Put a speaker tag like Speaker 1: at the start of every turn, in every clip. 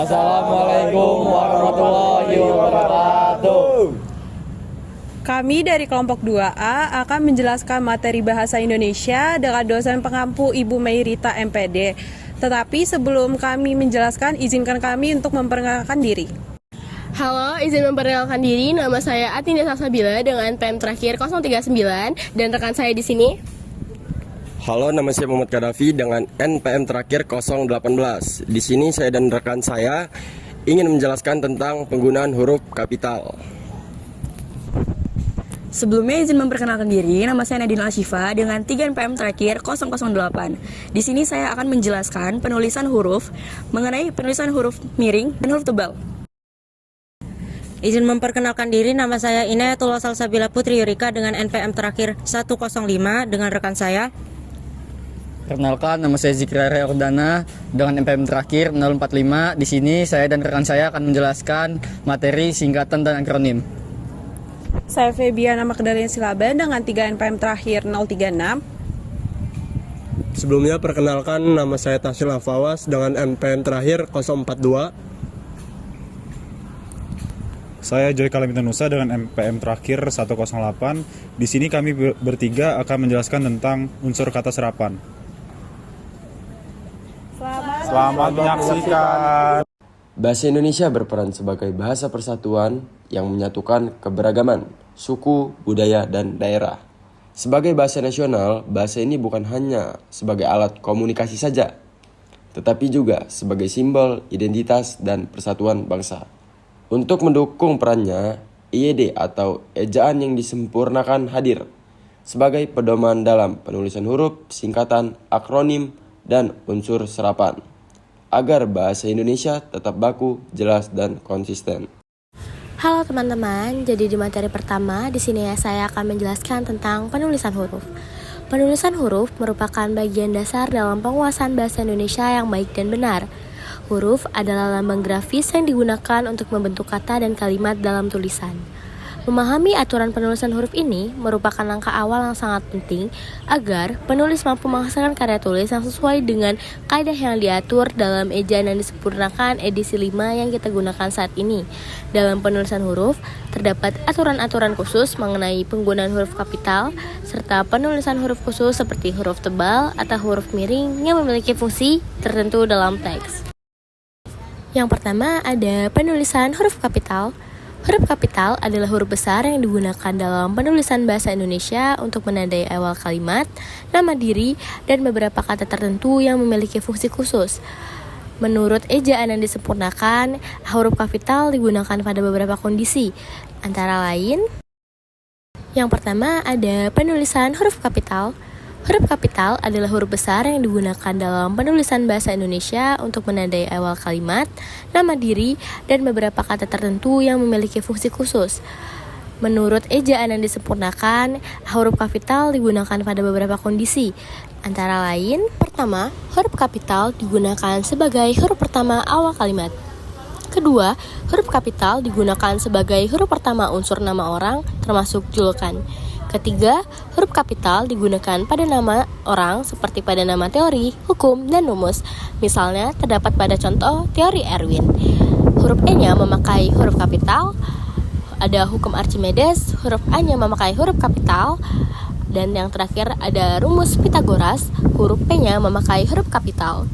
Speaker 1: Wassalamualaikum warahmatullahi wabarakatuh.
Speaker 2: Kami dari kelompok 2A akan menjelaskan materi bahasa Indonesia dengan dosen pengampu Ibu Mairita MPD. Tetapi sebelum kami menjelaskan, izinkan kami untuk memperkenalkan diri.
Speaker 3: Halo, izin memperkenalkan diri. Nama saya Atinda Salsabila dengan PM terakhir 039 dan rekan saya di sini.
Speaker 4: Halo, nama saya Muhammad Kadafi dengan NPM terakhir 018. Di sini saya dan rekan saya ingin menjelaskan tentang penggunaan huruf kapital.
Speaker 5: Sebelumnya izin memperkenalkan diri, nama saya Nadine Ashifa dengan 3 NPM terakhir 008. Di sini saya akan menjelaskan penulisan huruf mengenai penulisan huruf miring dan huruf tebal.
Speaker 6: Izin memperkenalkan diri, nama saya Inayatullah Salsabila Putri Yurika dengan NPM terakhir 105 dengan rekan saya.
Speaker 1: Perkenalkan, nama saya Zikra Reordana dengan NPM terakhir 045. Di sini saya dan rekan saya akan menjelaskan materi singkatan dan akronim.
Speaker 2: Saya Febiana Magdalena Silaban dengan 3 NPM terakhir 036.
Speaker 4: Sebelumnya perkenalkan, nama saya Tashil Afawas dengan NPM terakhir 042.
Speaker 7: Saya Joy Kalamitanusa dengan NPM terakhir 108. Di sini kami bertiga akan menjelaskan tentang unsur kata serapan. Selamat menyaksikan.
Speaker 4: Bahasa Indonesia berperan sebagai bahasa persatuan yang menyatukan keberagaman, suku, budaya, dan daerah. Sebagai bahasa nasional, bahasa ini bukan hanya sebagai alat komunikasi saja, tetapi juga sebagai simbol identitas dan persatuan bangsa. Untuk mendukung perannya, IED atau ejaan yang disempurnakan hadir sebagai pedoman dalam penulisan huruf, singkatan, akronim, dan unsur serapan, agar bahasa Indonesia tetap baku, jelas, dan konsisten.
Speaker 3: Halo teman-teman, jadi di materi pertama di sini saya akan menjelaskan tentang penulisan huruf. Penulisan huruf merupakan bagian dasar dalam penguasaan bahasa Indonesia yang baik dan benar. Huruf adalah lambang grafis yang digunakan untuk membentuk kata dan kalimat dalam tulisan. Memahami aturan penulisan huruf ini merupakan langkah awal yang sangat penting agar penulis mampu menghasilkan karya tulis yang sesuai dengan kaidah yang diatur dalam ejaan yang disempurnakan edisi 5 yang kita gunakan saat ini. Dalam penulisan huruf, terdapat aturan-aturan khusus mengenai penggunaan huruf kapital, serta penulisan huruf khusus seperti huruf tebal atau huruf miring yang memiliki fungsi tertentu dalam teks. Yang pertama ada penulisan huruf kapital. Huruf kapital adalah huruf besar yang digunakan dalam penulisan bahasa Indonesia untuk menandai awal kalimat, nama diri, dan beberapa kata tertentu yang memiliki fungsi khusus. Menurut ejaan yang disempurnakan, huruf kapital digunakan pada beberapa kondisi, antara lain: yang pertama ada penulisan huruf kapital. Huruf kapital adalah huruf besar yang digunakan dalam penulisan bahasa Indonesia untuk menandai awal kalimat, nama diri, dan beberapa kata tertentu yang memiliki fungsi khusus. Menurut ejaan yang disempurnakan, huruf kapital digunakan pada beberapa kondisi, antara lain: pertama, huruf kapital digunakan sebagai huruf pertama awal kalimat. Kedua, huruf kapital digunakan sebagai huruf pertama unsur nama orang, termasuk julukan. Ketiga, huruf kapital digunakan pada nama orang seperti pada nama teori, hukum, dan rumus. Misalnya, terdapat pada contoh teori Erwin. Huruf E-nya memakai huruf kapital, ada hukum Archimedes, huruf A-nya memakai huruf kapital, dan yang terakhir ada rumus Pythagoras, huruf P-nya memakai huruf kapital.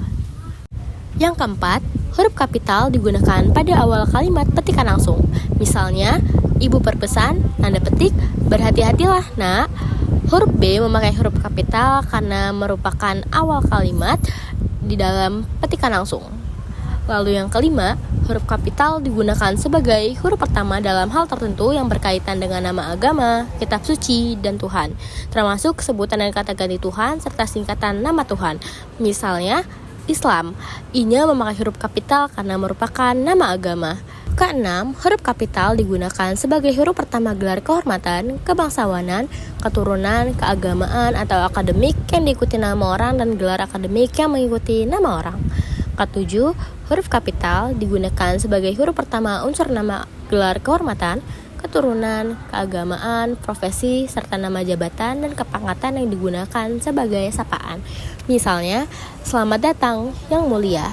Speaker 3: Yang keempat, huruf kapital digunakan pada awal kalimat petikan langsung. Misalnya, ibu berpesan, tanda petik, berhati-hatilah nak. Huruf B memakai huruf kapital karena merupakan awal kalimat di dalam petikan langsung. Lalu yang kelima, huruf kapital digunakan sebagai huruf pertama dalam hal tertentu yang berkaitan dengan nama agama, kitab suci, dan Tuhan, termasuk sebutan dan kata ganti Tuhan serta singkatan nama Tuhan. Misalnya, Islam, I-nya memakai huruf kapital karena merupakan nama agama. Keenam, huruf kapital digunakan sebagai huruf pertama gelar kehormatan, kebangsawanan, keturunan, keagamaan, atau akademik yang diikuti nama orang dan gelar akademik yang mengikuti nama orang. Ketujuh, huruf kapital digunakan sebagai huruf pertama unsur nama gelar kehormatan, keturunan, keagamaan, profesi, serta nama jabatan dan kepangkatan yang digunakan sebagai sapaan. Misalnya, selamat datang yang mulia.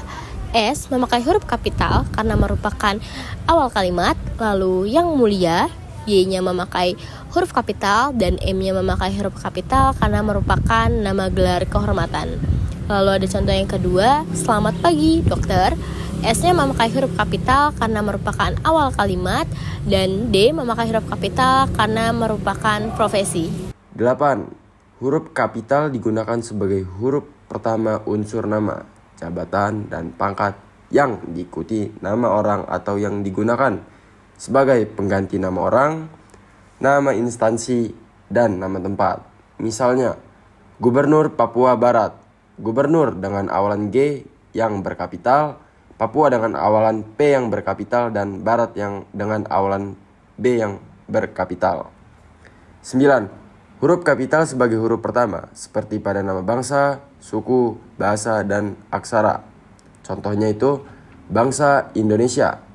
Speaker 3: S memakai huruf kapital karena merupakan awal kalimat, lalu yang mulia Y-nya memakai huruf kapital dan M-nya memakai huruf kapital karena merupakan nama gelar kehormatan. Lalu ada contoh yang kedua, selamat pagi dokter. S-nya memakai huruf kapital karena merupakan awal kalimat dan D memakai huruf kapital karena merupakan profesi.
Speaker 4: 8. Huruf kapital digunakan sebagai huruf pertama unsur nama, jabatan, dan pangkat yang diikuti nama orang atau yang digunakan sebagai pengganti nama orang, nama instansi, dan nama tempat. Misalnya, Gubernur Papua Barat, gubernur dengan awalan G yang berkapital, Papua dengan awalan P yang berkapital, dan Barat yang dengan awalan B yang berkapital. 9. Huruf kapital sebagai huruf pertama, seperti pada nama bangsa, suku, bahasa, dan aksara. Contohnya itu, bangsa Indonesia.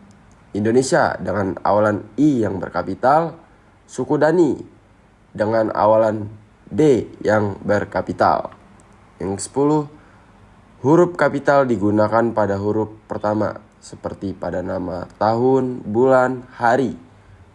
Speaker 4: Indonesia dengan awalan I yang berkapital, suku Dani dengan awalan D yang berkapital. Yang 10, huruf kapital digunakan pada huruf pertama, seperti pada nama tahun, bulan, hari,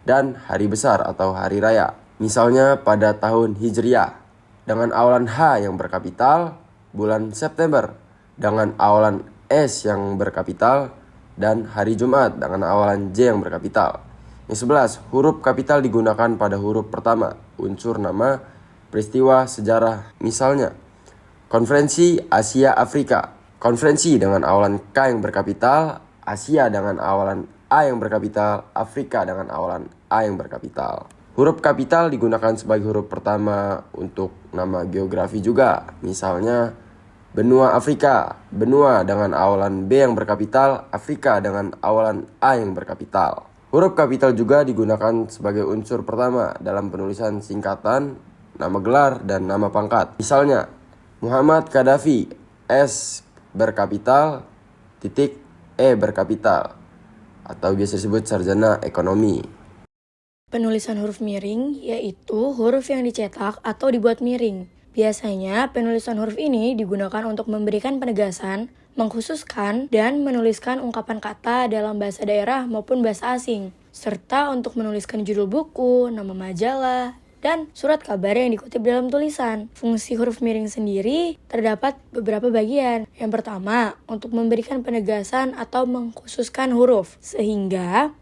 Speaker 4: dan hari besar atau hari raya. Misalnya pada tahun Hijriah dengan awalan H yang berkapital, bulan September dengan awalan S yang berkapital, dan hari Jumat dengan awalan J yang berkapital. Yang 11, huruf kapital digunakan pada huruf pertama, unsur nama, peristiwa, sejarah. Misalnya, Konferensi Asia Afrika. Konferensi dengan awalan K yang berkapital, Asia dengan awalan A yang berkapital, Afrika dengan awalan A yang berkapital. Huruf kapital digunakan sebagai huruf pertama untuk nama geografi juga. Misalnya, benua Afrika, benua dengan awalan B yang berkapital, Afrika dengan awalan A yang berkapital. Huruf kapital juga digunakan sebagai unsur pertama dalam penulisan singkatan, nama gelar, dan nama pangkat. Misalnya, Muhammad Gaddafi, S berkapital, titik E berkapital, atau biasa disebut sarjana ekonomi.
Speaker 5: Penulisan huruf miring yaitu huruf yang dicetak atau dibuat miring. Biasanya, penulisan huruf ini digunakan untuk memberikan penegasan, mengkhususkan, dan menuliskan ungkapan kata dalam bahasa daerah maupun bahasa asing, serta untuk menuliskan judul buku, nama majalah, dan surat kabar yang dikutip dalam tulisan. Fungsi huruf miring sendiri terdapat beberapa bagian. Yang pertama, untuk memberikan penegasan atau mengkhususkan huruf, sehingga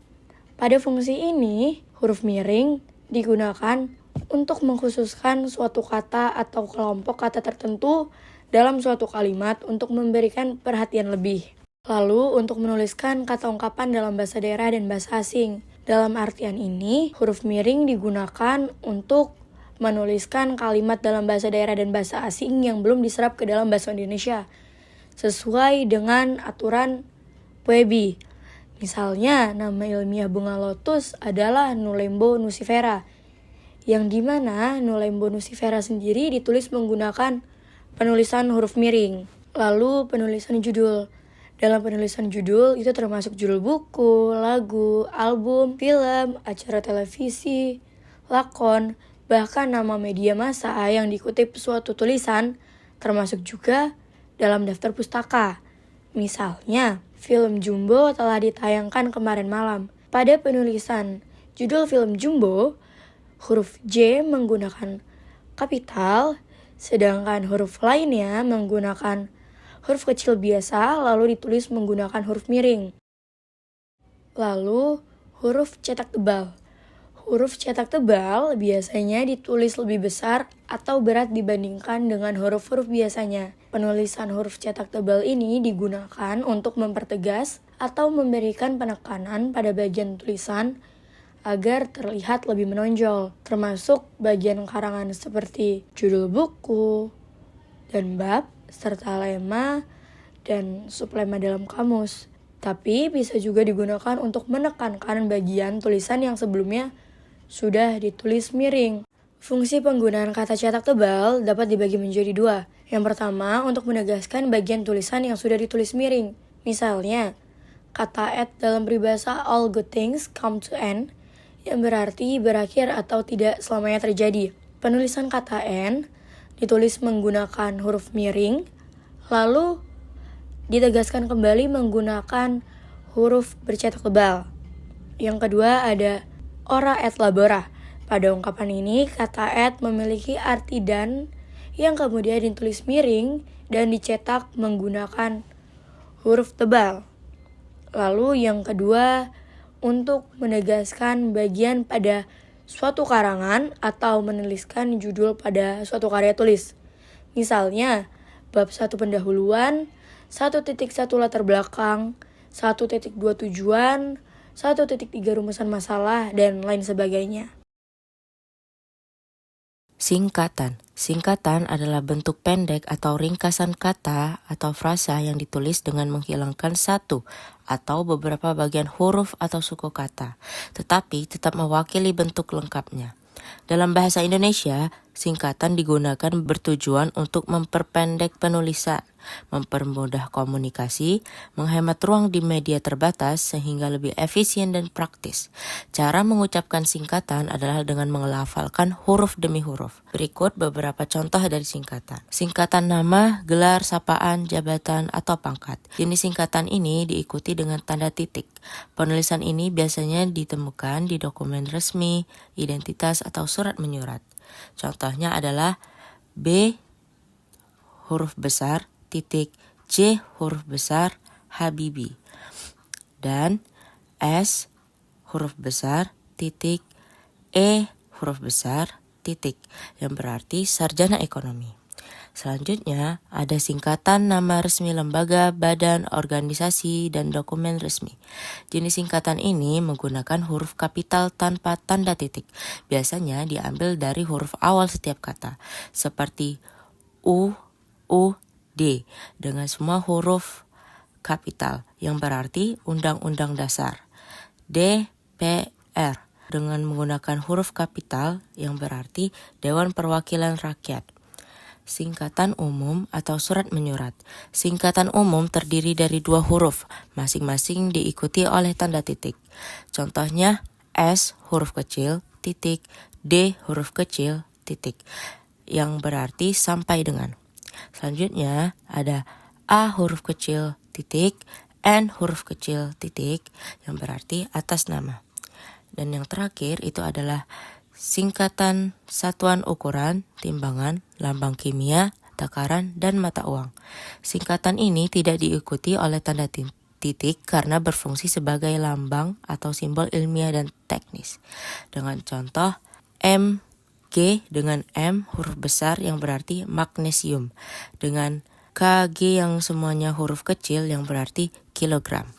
Speaker 5: pada fungsi ini, huruf miring digunakan untuk mengkhususkan suatu kata atau kelompok kata tertentu dalam suatu kalimat untuk memberikan perhatian lebih. Lalu, untuk menuliskan kata ungkapan dalam bahasa daerah dan bahasa asing. Dalam artian ini, huruf miring digunakan untuk menuliskan kalimat dalam bahasa daerah dan bahasa asing yang belum diserap ke dalam bahasa Indonesia, sesuai dengan aturan PUEBI. Misalnya, nama ilmiah bunga lotus adalah Nulembo nucifera, yang dimana Nulembo nucifera sendiri ditulis menggunakan penulisan huruf miring. Lalu penulisan judul. Dalam penulisan judul itu termasuk judul buku, lagu, album, film, acara televisi, lakon, bahkan nama media massa yang dikutip suatu tulisan, termasuk juga dalam daftar pustaka. Misalnya, film Jumbo telah ditayangkan kemarin malam. Pada penulisan judul film Jumbo, huruf J menggunakan kapital, sedangkan huruf lainnya menggunakan huruf kecil biasa, lalu ditulis menggunakan huruf miring. Lalu, huruf cetak tebal. Huruf cetak tebal biasanya ditulis lebih besar atau berat dibandingkan dengan huruf-huruf biasanya. Penulisan huruf cetak tebal ini digunakan untuk mempertegas atau memberikan penekanan pada bagian tulisan agar terlihat lebih menonjol, termasuk bagian karangan seperti judul buku dan bab, serta lema dan sublema dalam kamus. Tapi bisa juga digunakan untuk menekankan bagian tulisan yang sebelumnya sudah ditulis miring. Fungsi penggunaan kata cetak tebal dapat dibagi menjadi dua. Yang pertama, untuk menegaskan bagian tulisan yang sudah ditulis miring. Misalnya, kata at dalam peribahasa all good things come to end, yang berarti berakhir atau tidak selamanya terjadi. Penulisan kata N ditulis menggunakan huruf miring, lalu ditegaskan kembali menggunakan huruf bercetak tebal. Yang kedua ada ora et labora. Pada ungkapan ini, kata et memiliki arti dan yang kemudian ditulis miring dan dicetak menggunakan huruf tebal. Lalu yang kedua, untuk menegaskan bagian pada suatu karangan atau menuliskan judul pada suatu karya tulis. Misalnya, bab 1 pendahuluan, 1.1 latar belakang, 1.2 tujuan, 1.3 rumusan masalah, dan lain sebagainya.
Speaker 6: Singkatan. Singkatan adalah bentuk pendek atau ringkasan kata atau frasa yang ditulis dengan menghilangkan satu atau beberapa bagian huruf atau suku kata, tetapi tetap mewakili bentuk lengkapnya. Dalam bahasa Indonesia, singkatan digunakan bertujuan untuk memperpendek penulisan, mempermudah komunikasi, menghemat ruang di media terbatas sehingga lebih efisien dan praktis. Cara mengucapkan singkatan adalah dengan mengelafalkan huruf demi huruf. Berikut beberapa contoh dari singkatan. Singkatan nama, gelar, sapaan, jabatan, atau pangkat. Jenis singkatan ini diikuti dengan tanda titik. Penulisan ini biasanya ditemukan di dokumen resmi, identitas, atau surat menyurat. Contohnya adalah B huruf besar, titik, J huruf besar, Habibi. Dan S huruf besar, titik, E huruf besar, titik, yang berarti sarjana ekonomi. Selanjutnya, ada singkatan nama resmi lembaga, badan, organisasi, dan dokumen resmi. Jenis singkatan ini menggunakan huruf kapital tanpa tanda titik. Biasanya diambil dari huruf awal setiap kata, seperti U, D, dengan semua huruf kapital, yang berarti Undang-Undang Dasar. DPR, dengan menggunakan huruf kapital, yang berarti Dewan Perwakilan Rakyat. Singkatan umum atau surat menyurat. Singkatan umum terdiri dari 2 huruf, masing-masing diikuti oleh tanda titik. Contohnya S huruf kecil, titik, D huruf kecil, titik, yang berarti sampai dengan. Selanjutnya ada A huruf kecil, titik, N huruf kecil, titik, yang berarti atas nama. Dan yang terakhir itu adalah singkatan satuan ukuran, timbangan, lambang kimia, takaran, dan mata uang. Singkatan ini tidak diikuti oleh tanda titik karena berfungsi sebagai lambang atau simbol ilmiah dan teknis. Dengan contoh MG dengan M huruf besar yang berarti magnesium, dengan KG yang semuanya huruf kecil yang berarti kilogram.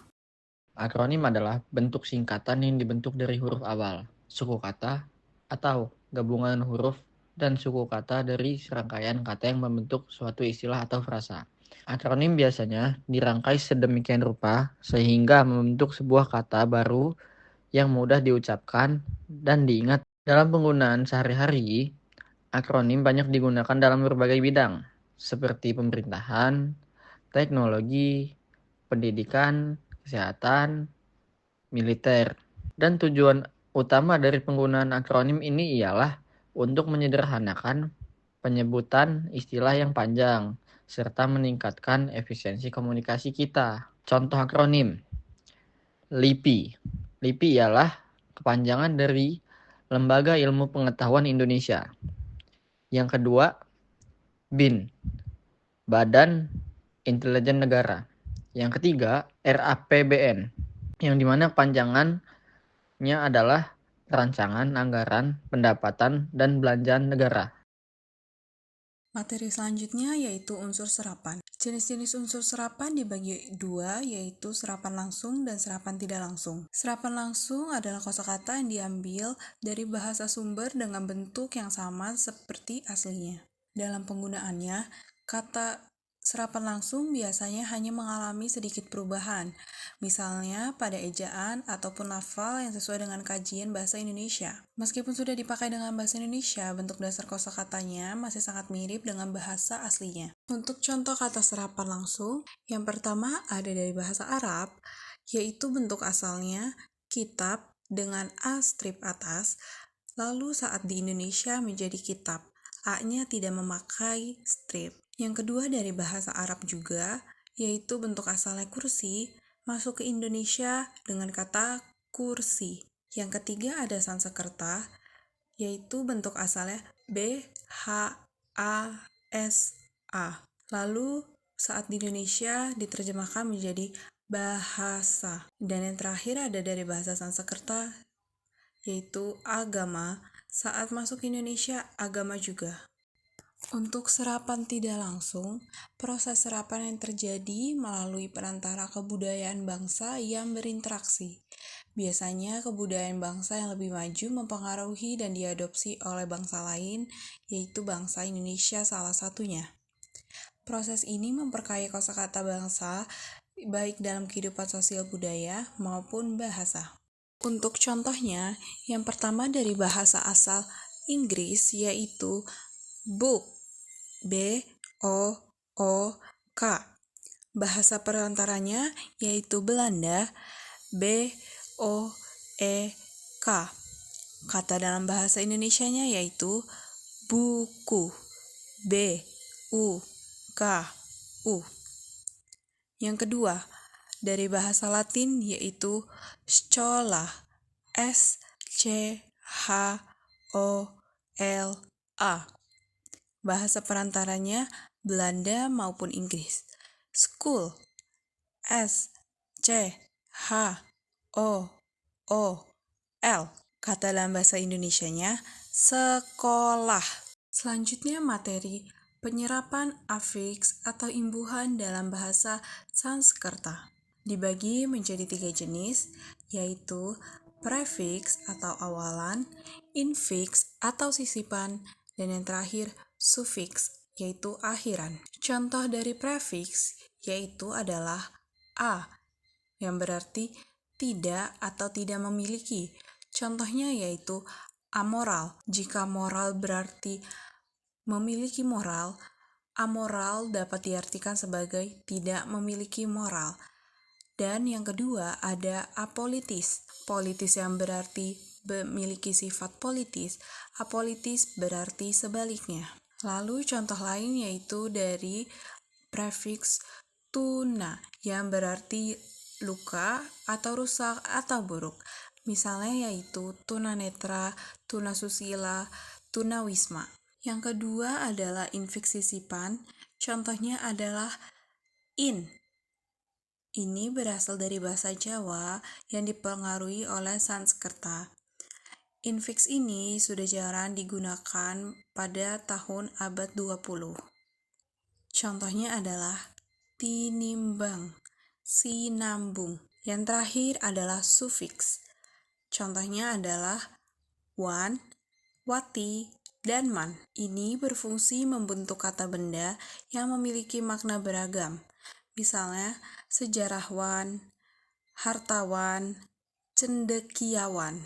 Speaker 1: Akronim adalah bentuk singkatan yang dibentuk dari huruf awal, suku kata, atau gabungan huruf dan suku kata dari serangkaian kata yang membentuk suatu istilah atau frasa. Akronim biasanya dirangkai sedemikian rupa sehingga membentuk sebuah kata baru yang mudah diucapkan dan diingat. Dalam penggunaan sehari-hari, akronim banyak digunakan dalam berbagai bidang, seperti pemerintahan, teknologi, pendidikan, kesehatan, militer. Dan tujuan utama dari penggunaan akronim ini ialah untuk menyederhanakan penyebutan istilah yang panjang, serta meningkatkan efisiensi komunikasi kita. Contoh akronim, LIPI. LIPI ialah kepanjangan dari Lembaga Ilmu Pengetahuan Indonesia. Yang kedua, BIN, Badan Intelijen Negara. Yang ketiga, RAPBN, yang dimana kepanjangannya adalah Rancangan Anggaran Pendapatan dan Belanjaan Negara.
Speaker 8: Materi selanjutnya yaitu unsur serapan. Jenis-jenis unsur serapan dibagi 2, yaitu serapan langsung dan serapan tidak langsung. Serapan langsung adalah kosakata yang diambil dari bahasa sumber dengan bentuk yang sama seperti aslinya. Dalam penggunaannya, kata serapan langsung biasanya hanya mengalami sedikit perubahan, misalnya pada ejaan ataupun lafal yang sesuai dengan kajian bahasa Indonesia. Meskipun sudah dipakai dengan bahasa Indonesia, bentuk dasar kosakatanya masih sangat mirip dengan bahasa aslinya. Untuk contoh kata serapan langsung, yang pertama ada dari bahasa Arab, yaitu bentuk asalnya kitab dengan A strip atas, lalu saat di Indonesia menjadi kitab, A-nya tidak memakai strip. Yang kedua dari bahasa Arab juga, yaitu bentuk asalnya kursi, masuk ke Indonesia dengan kata kursi. Yang ketiga ada Sanskerta, yaitu bentuk asalnya BHASA. Lalu saat di Indonesia diterjemahkan menjadi bahasa. Dan yang terakhir ada dari bahasa Sanskerta, yaitu agama. Saat masuk Indonesia, agama juga. Untuk serapan tidak langsung, proses serapan yang terjadi melalui perantara kebudayaan bangsa yang berinteraksi. Biasanya kebudayaan bangsa yang lebih maju mempengaruhi dan diadopsi oleh bangsa lain, yaitu bangsa Indonesia salah satunya. Proses ini memperkaya kosakata bangsa, baik dalam kehidupan sosial budaya maupun bahasa. Untuk contohnya, yang pertama dari bahasa asal Inggris yaitu book, B-O-O-K. Bahasa perantaranya yaitu Belanda, B-O-E-K. Kata dalam bahasa Indonesianya yaitu buku, B-U-K-U. Yang kedua, dari bahasa Latin yaitu schola, S-C-H-O-L-A. Bahasa perantaranya Belanda maupun Inggris. School, S-C-H-O-O-L. Kata dalam bahasa Indonesianya sekolah. Selanjutnya materi penyerapan afiks atau imbuhan dalam bahasa Sanskerta. Dibagi menjadi 3 jenis, yaitu prefiks atau awalan, infiks atau sisipan, dan yang terakhir sufiks, yaitu akhiran. Contoh dari prefiks yaitu adalah a, yang berarti tidak atau tidak memiliki. Contohnya yaitu amoral. Jika moral berarti memiliki moral, amoral dapat diartikan sebagai tidak memiliki moral. Dan yang kedua ada apolitis. Politis yang berarti memiliki sifat politis, apolitis berarti sebaliknya. Lalu contoh lain yaitu dari prefiks tuna yang berarti luka atau rusak atau buruk. Misalnya yaitu tunanetra, tunasusila, tunawisma. Yang kedua adalah infiks sisipan. Contohnya adalah in. Ini berasal dari bahasa Jawa yang dipengaruhi oleh Sanskerta. Infiks ini sudah jarang digunakan pada tahun abad 20. Contohnya adalah tinimbang, sinambung. Yang terakhir adalah sufiks. Contohnya adalah wan, wati, dan man. Ini berfungsi membentuk kata benda yang memiliki makna beragam. Misalnya sejarawan, hartawan, cendekiawan.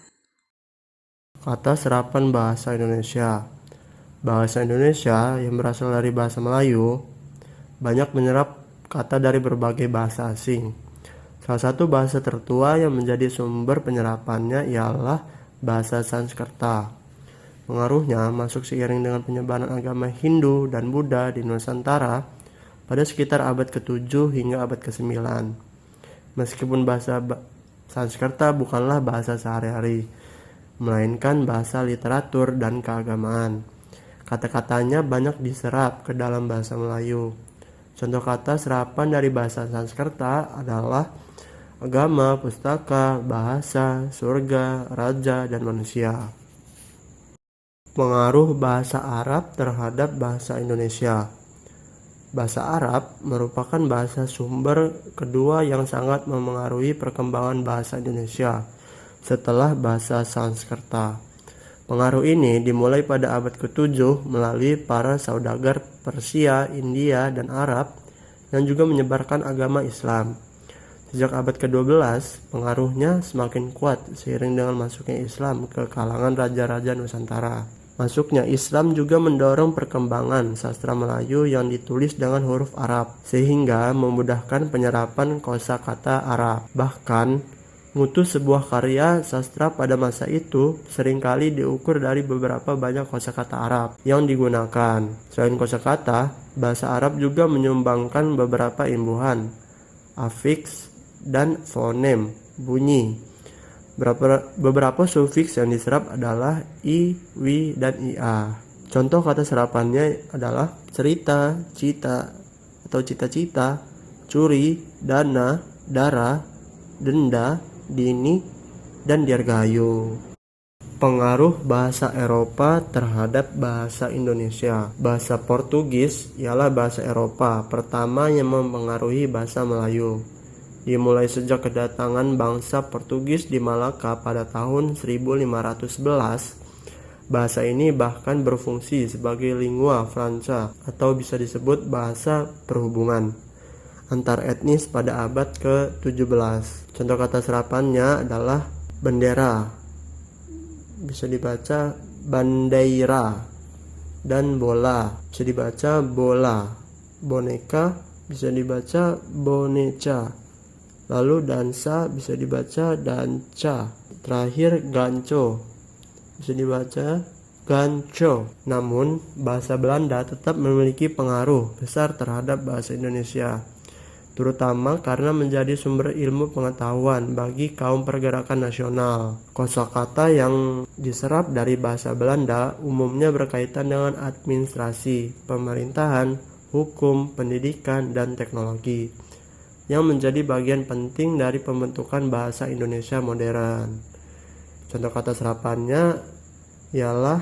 Speaker 9: Kata serapan bahasa Indonesia. Bahasa Indonesia yang berasal dari bahasa Melayu banyak menyerap kata dari berbagai bahasa asing. Salah satu bahasa tertua yang menjadi sumber penyerapannya ialah bahasa Sanskerta. Pengaruhnya masuk seiring dengan penyebaran agama Hindu dan Buddha di Nusantara pada sekitar abad ke-7 hingga abad ke-9. Meskipun bahasa Sanskerta bukanlah bahasa sehari-hari, melainkan bahasa literatur dan keagamaan. Kata-katanya banyak diserap ke dalam bahasa Melayu. Contoh kata serapan dari bahasa Sanskerta adalah agama, pustaka, bahasa, surga, raja, dan manusia. Pengaruh bahasa Arab terhadap bahasa Indonesia. Bahasa Arab merupakan bahasa sumber kedua yang sangat memengaruhi perkembangan bahasa Indonesia setelah bahasa Sanskerta. Pengaruh ini dimulai pada abad ke-7 melalui para saudagar Persia, India, dan Arab yang juga menyebarkan agama Islam. Sejak abad ke-12, pengaruhnya semakin kuat seiring dengan masuknya Islam ke kalangan raja-raja Nusantara. Masuknya Islam juga mendorong perkembangan sastra Melayu yang ditulis dengan huruf Arab, sehingga memudahkan penyerapan kosakata Arab. Bahkan, Mutu sebuah karya sastra pada masa itu seringkali diukur dari beberapa banyak kosakata Arab yang digunakan. Selain kosakata, bahasa Arab juga menyumbangkan beberapa imbuhan, afiks, dan fonem, bunyi. Beberapa sufiks yang diserap adalah i, wi, dan ia. Contoh kata serapannya adalah cerita, cita, atau cita-cita, curi, dana, darah, denda, dini, dan dirgayu. Pengaruh bahasa Eropa terhadap bahasa Indonesia. Bahasa Portugis ialah bahasa Eropa pertama yang mempengaruhi bahasa Melayu. Dimulai sejak kedatangan bangsa Portugis di Malaka pada tahun 1511, bahasa ini bahkan berfungsi sebagai lingua franca atau bisa disebut bahasa perhubungan antar etnis pada abad ke-17. Contoh kata serapannya adalah bendera, bisa dibaca bandeira, dan bola, bisa dibaca bola, boneka, bisa dibaca boneca, lalu dansa, bisa dibaca danca, terakhir ganco, bisa dibaca ganco. Namun, bahasa Belanda tetap memiliki pengaruh besar terhadap bahasa Indonesia, terutama karena menjadi sumber ilmu pengetahuan bagi kaum pergerakan nasional. Kosakata yang diserap dari bahasa Belanda umumnya berkaitan dengan administrasi, pemerintahan, hukum, pendidikan, dan teknologi, yang menjadi bagian penting dari pembentukan bahasa Indonesia modern. Contoh kata serapannya ialah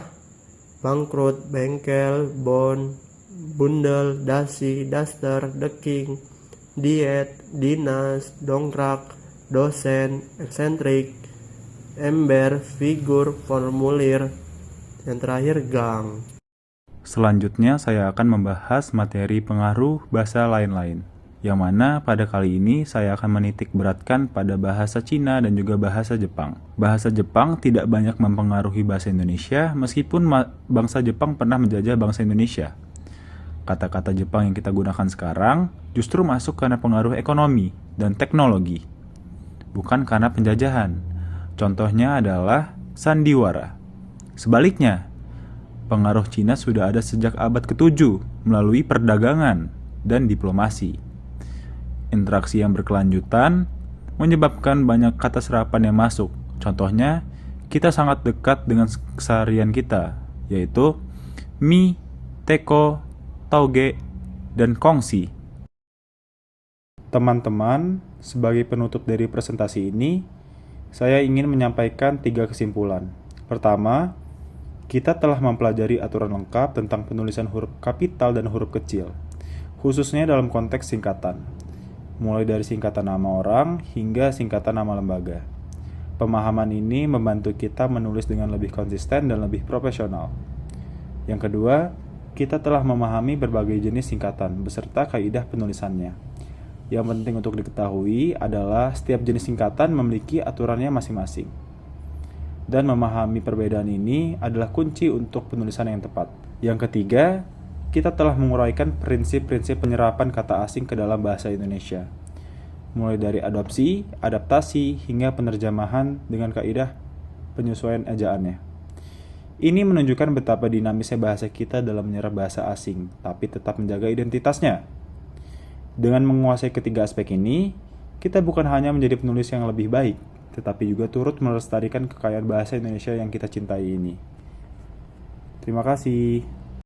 Speaker 9: bangkrut, bengkel, bon, bundel, dasi, daster, deking, diet, dinas, dongkrak, dosen, eksentrik, ember, figur, formulir, yang terakhir gang.
Speaker 7: Selanjutnya saya akan membahas materi pengaruh bahasa lain-lain, yang mana pada kali ini saya akan menitik beratkan pada bahasa Cina dan juga bahasa Jepang. Bahasa Jepang tidak banyak mempengaruhi bahasa Indonesia meskipun bangsa Jepang pernah menjajah bangsa Indonesia. Kata-kata Jepang yang kita gunakan sekarang justru masuk karena pengaruh ekonomi dan teknologi, bukan karena penjajahan. Contohnya adalah sandiwara. Sebaliknya, pengaruh Cina sudah ada sejak abad ke-7 melalui perdagangan dan diplomasi. Interaksi yang berkelanjutan menyebabkan banyak kata serapan yang masuk. Contohnya, kita sangat dekat dengan keseharian kita, yaitu mi, teko, tauge, dan kongsi. Teman-teman, sebagai penutup dari presentasi ini, saya ingin menyampaikan 3 kesimpulan. Pertama, kita telah mempelajari aturan lengkap tentang penulisan huruf kapital dan huruf kecil, khususnya dalam konteks singkatan, mulai dari singkatan nama orang hingga singkatan nama lembaga. Pemahaman ini membantu kita menulis dengan lebih konsisten dan lebih profesional. Yang kedua, kita telah memahami berbagai jenis singkatan beserta kaidah penulisannya. Yang penting untuk diketahui adalah setiap jenis singkatan memiliki aturannya masing-masing. Dan memahami perbedaan ini adalah kunci untuk penulisan yang tepat. Yang ketiga, kita telah menguraikan prinsip-prinsip penyerapan kata asing ke dalam bahasa Indonesia, mulai dari adopsi, adaptasi, hingga penerjemahan dengan kaidah penyesuaian ejaannya. Ini menunjukkan betapa dinamisnya bahasa kita dalam menyerap bahasa asing, tapi tetap menjaga identitasnya. Dengan menguasai ketiga aspek ini, kita bukan hanya menjadi penulis yang lebih baik, tetapi juga turut melestarikan kekayaan bahasa Indonesia yang kita cintai ini. Terima kasih.